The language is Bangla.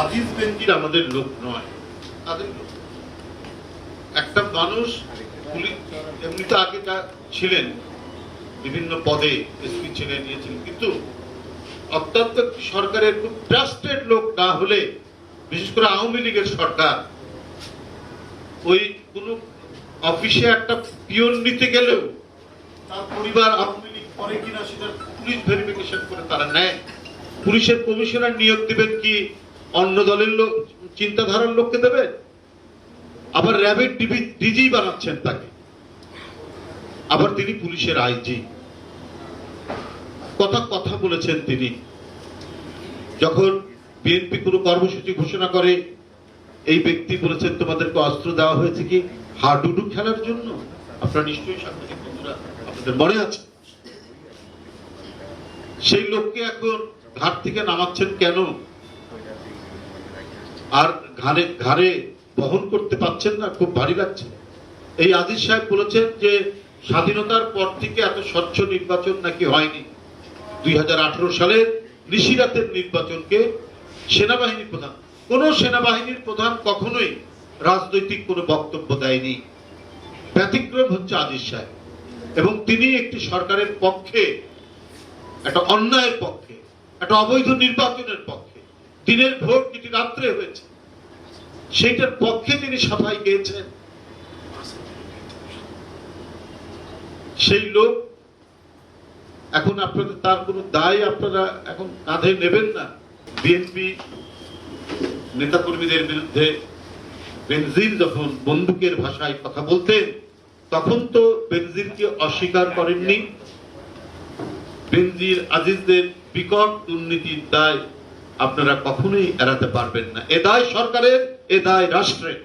আজিজ বেনজির আমাদের লোক নয়, তাদের লোক। একটা মানুষ এমনি তো আগে ছিলেন বিভিন্ন পদে, এসপি ছিলেন, ইয়ে ছিলেন, কিন্তু অত্যন্ত সরকারের খুব ট্রাস্টেড লোক না হলে, বিশেষ করে আওয়ামী লীগের সরকার, ওই কোন অফিসে একটা পিয়ন নিতে গেলেও তার পরিবার আওয়ামী লীগ করে কিনা সেটা পুলিশ ভেরিফিকেশন করে তারা নেয়। পুলিশের কমিশনার নিয়োগ দিবেন কি অন্য দলের লোক, চিন্তাধারার লোককে দেবেন? আবার র্যাবের ডিজি বানাচ্ছেন তাকে, আবার তিনি পুলিশের আইজি। কথা বলেছেন তিনি যখন বিএনপি কোনো কর্মসূচি ঘোষণা করে, এই ব্যক্তি বলেছেন তোমাদেরকে অস্ত্র দেওয়া হয়েছে কি হাডুডু খেলার জন্য? আপনারা নিশ্চয়ই সাংবাদিক বন্ধুরা আপনাদের মনে আছে। সেই লোককে এখন ঘাট থেকে নামাচ্ছেন কেন? আর ঘাড়ে বহন করতে পারছেন না, খুব ভারী লাগছে। এই আজিজ সাহেব বলেছেন যে স্বাধীনতার পর থেকে এত স্বচ্ছ নির্বাচন নাকি হয়নি। 2018 সালের নিশিরাতের নির্বাচনকে সেনাবাহিনী প্রধান, কোন সেনাবাহিনীর প্রধান কখনোই রাজনৈতিক কোনো বক্তব্য দেয়নি। ব্যতিক্রম হচ্ছে আজিজ সাহেব, এবং তিনি একটি সরকারের পক্ষে, একটা অন্যায়ের পক্ষে, একটা অবৈধ নির্বাচনের পক্ষে, দিনের ভোট যেটি রাত্রে হয়েছে সেইটার পক্ষে তিনি সাফাই গেয়েছেন। সেই লোক এখন আপনাদের তার কোন দায় আপনারা এখন কাঁধে নেবেন না। বিএনপি নেতাকর্মীদের বিরুদ্ধে বেনজির যখন বন্দুকের ভাষায় কথা বলতেন, তখন তো বেনজিরকে অস্বীকার করেননি। বেনজির আজিজদের বিকট দুর্নীতির দায় আপনারা কখনোই এড়াতে পারবেন না। এ দায় সরকারের, এ দায় রাষ্ট্রের।